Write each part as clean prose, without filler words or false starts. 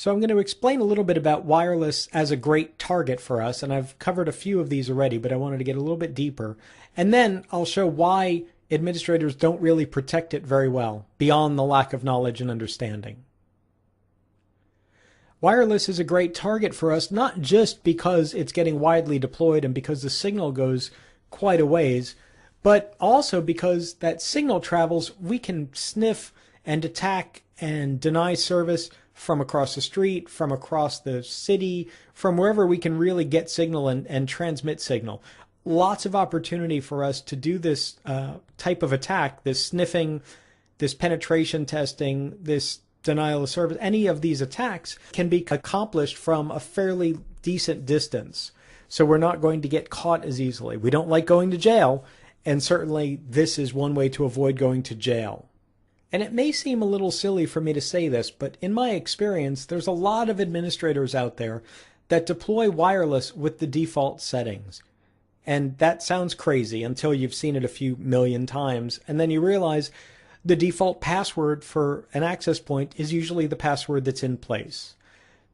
So I'm going to explain a little bit about wireless as a great target for us, and I've covered a few of these already, but I wanted to get a little bit deeper. And then I'll show why administrators don't really protect it very well, beyond the lack of knowledge and understanding. Wireless is a great target for us, not just because it's getting widely deployed and because the signal goes quite a ways, but also because that signal travels, we can sniff and attack and deny service from across the street, from across the city, from wherever we can really get signal and transmit signal. Lots of opportunity for us to do this type of attack, this sniffing, this penetration testing, this denial of service. Any of these attacks can be accomplished from a fairly decent distance. So we're not going to get caught as easily. We don't like going to jail, and certainly this is one way to avoid going to jail. And it may seem a little silly for me to say this, but in my experience, there's a lot of administrators out there that deploy wireless with the default settings. And that sounds crazy until you've seen it a few million times, and then you realize the default password for an access point is usually the password that's in place.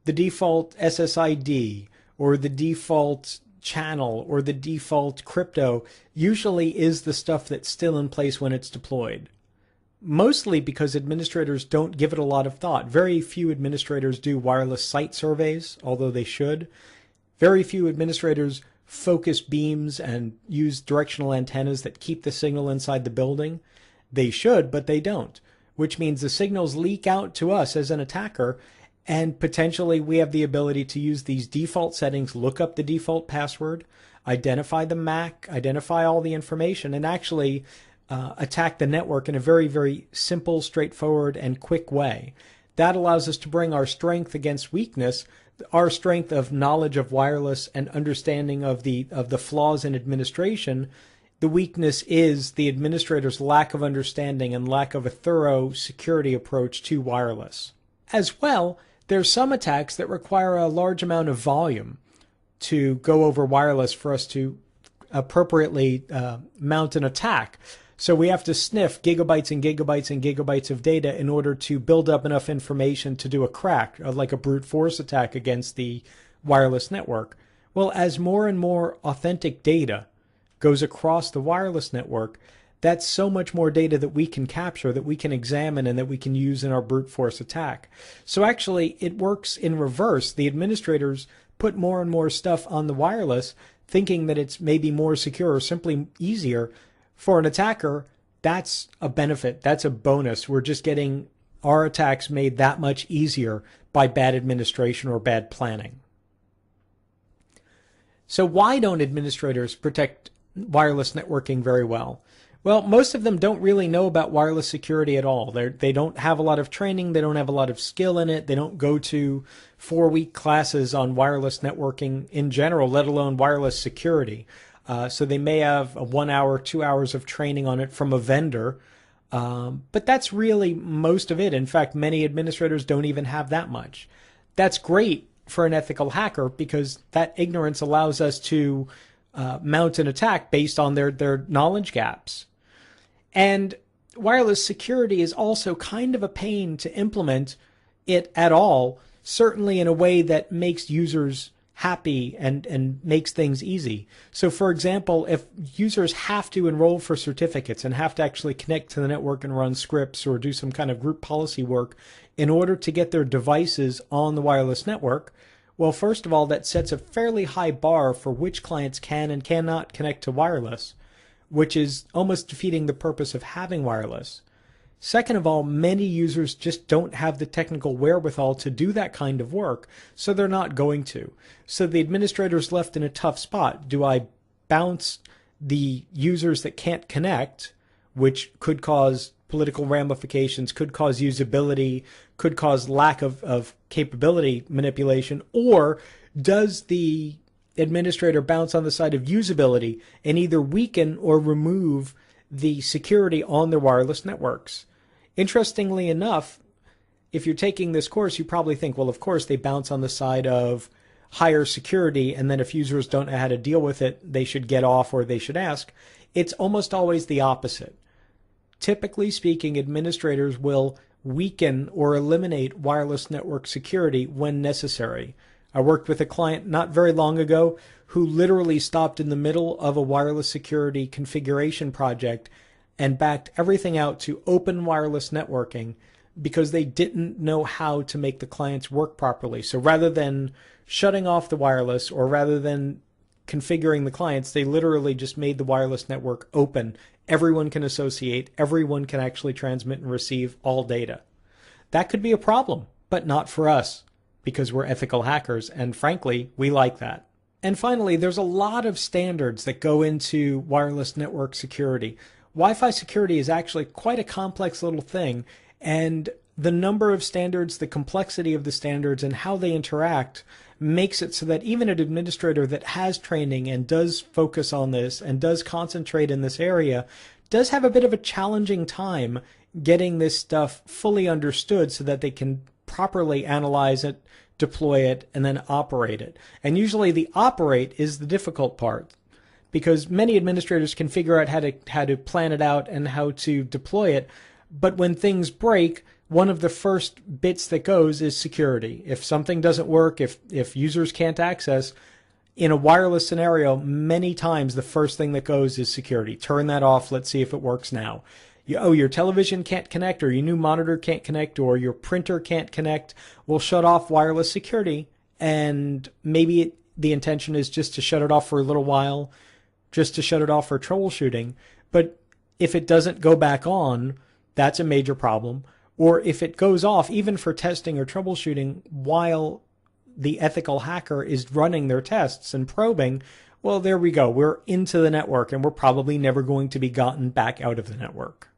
The default SSID or the default channel or the default crypto usually is the stuff that's still in place when it's deployed. Mostly because administrators don't give it a lot of thought. Very few administrators do wireless site surveys, although they should. Very few administrators focus beams and use directional antennas that keep the signal inside the building. They should, but they don't, which means the signals leak out to us as an attacker, and potentially we have the ability to use these default settings, look up the default password, identify the MAC, identify all the information, and actually attack the network in a very, very simple, straightforward, and quick way. That allows us to bring our strength against weakness, our strength of knowledge of wireless and understanding of the flaws in administration. The weakness is the administrator's lack of understanding and lack of a thorough security approach to wireless. As well, there's some attacks that require a large amount of volume to go over wireless for us to appropriately mount an attack. So we have to sniff gigabytes and gigabytes and gigabytes of data in order to build up enough information to do a crack, like a brute force attack against the wireless network. Well, as more and more authentic data goes across the wireless network, that's so much more data that we can capture, that we can examine, and that we can use in our brute force attack. So actually, it works in reverse. The administrators put more and more stuff on the wireless, thinking that it's maybe more secure or simply easier. For an attacker, that's a benefit. That's a bonus. We're just getting our attacks made that much easier by bad administration or bad planning. So why don't administrators protect wireless networking very well? Well, most of them don't really know about wireless security at all. They don't have a lot of training. They don't have a lot of skill in it. They don't go to 4-week classes on wireless networking in general, let alone wireless security. So they may have a 1 hour, 2 hours of training on it from a vendor. But that's really most of it. In fact, many administrators don't even have that much. That's great for an ethical hacker because that ignorance allows us to mount an attack based on their knowledge gaps. And wireless security is also kind of a pain to implement it at all, certainly in a way that makes users happy and makes things easy. So for example, if users have to enroll for certificates and have to actually connect to the network and run scripts or do some kind of group policy work in order to get their devices on the wireless network, well, first of all, that sets a fairly high bar for which clients can and cannot connect to wireless, which is almost defeating the purpose of having wireless. Second of all, many users just don't have the technical wherewithal to do that kind of work, so they're not going to. So the administrator's left in a tough spot. Do I bounce the users that can't connect, which could cause political ramifications, could cause usability, could cause lack of capability manipulation, or does the administrator bounce on the side of usability and either weaken or remove the security on their wireless networks? Interestingly enough, if you're taking this course, you probably think, well, of course, they bounce on the side of higher security, and then if users don't know how to deal with it, they should get off or they should ask. It's almost always the opposite. Typically speaking, administrators will weaken or eliminate wireless network security when necessary. I worked with a client not very long ago who literally stopped in the middle of a wireless security configuration project and backed everything out to open wireless networking because they didn't know how to make the clients work properly. So rather than shutting off the wireless or rather than configuring the clients, they literally just made the wireless network open. Everyone can associate, everyone can actually transmit and receive all data. That could be a problem, but not for us because we're ethical hackers, and frankly, we like that. And finally, there's a lot of standards that go into wireless network security. Wi-Fi security is actually quite a complex little thing, and the number of standards, the complexity of the standards, and how they interact makes it so that even an administrator that has training and does focus on this and does concentrate in this area does have a bit of a challenging time getting this stuff fully understood so that they can properly analyze it, deploy it, and then operate it. And usually the operate is the difficult part, because many administrators can figure out how to plan it out and how to deploy it. But when things break, one of the first bits that goes is security. If something doesn't work, if users can't access, in a wireless scenario, many times the first thing that goes is security. Turn that off. Let's see if it works now. Your television can't connect, or your new monitor can't connect, or your printer can't connect. We'll shut off wireless security, and maybe the intention is just to shut it off for a little while, just to shut it off for troubleshooting. But if it doesn't go back on, that's a major problem. Or if it goes off, even for testing or troubleshooting, while the ethical hacker is running their tests and probing, well, there we go. We're into the network, and we're probably never going to be gotten back out of the network.